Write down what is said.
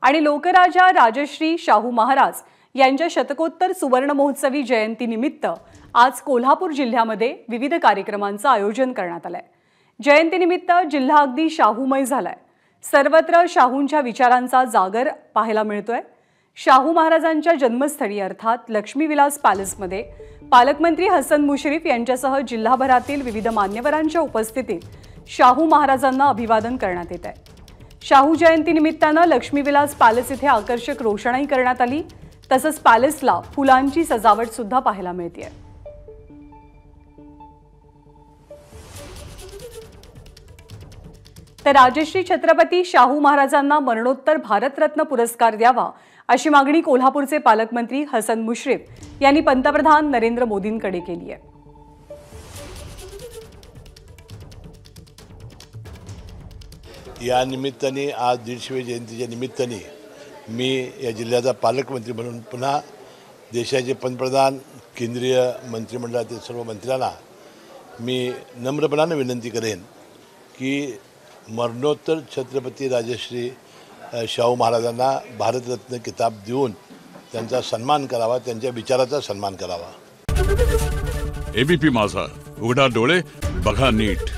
आणि लोकराजा राजश्री शाहू महाराज यांच्या शतकोत्तर सुवर्ण महोत्सवी जयंतीनिमित्त आज कोल्हापूर जिल्ह्यामध्ये विविध कार्यक्रमांचं आयोजन करण्यात आलंय। जयंतीनिमित्त जिल्हा अगदी शाहूमय झालाय। सर्वत्र शाहूंच्या विचारांचा जागर पाहायला मिळतोय। शाहू महाराजांच्या जन्मस्थळी अर्थात लक्ष्मीविलास पॅलेसमध्ये पालकमंत्री हसन मुश्रीफ यांच्यासह जिल्हाभरातील विविध मान्यवरांच्या उपस्थितीत शाहू महाराजांना अभिवादन करण्यात येत आहे। शाहू जयंतीनिमित्ताने लक्ष्मीविलास पॅलेस इथे आकर्षक रोषणाई करण्यात आली। तसंच पॅलेसला फुलांची सजावट सुद्धा पाहायला मिळते। तर राजश्री छत्रपती शाहू महाराजांना मरणोत्तर भारतरत्न पुरस्कार द्यावा अशी मागणी कोल्हापूरचे पालकमंत्री हसन मुश्रीफ यांनी पंतप्रधान नरेंद्र मोदींकडे केली आहे। या निमित्ताने आज 150वी जयंतीच्या निमित्ताने मी या जिल्ह्याचा पालकमंत्री म्हणून पुन्हा देशाचे पंतप्रधान केंद्रीय मंत्रिमंडळातील सर्व मंत्र्यांना मी नम्रपणाने विनंती करेन की मरणोत्तर छत्रपती राजश्री शाहू महाराजांना भारतरत्न किताब देऊन त्यांचा सन्मान करावा, त्यांच्या विचाराचा सन्मान करावा। एबीपी माझा, उघडा डोळे बघा नीट।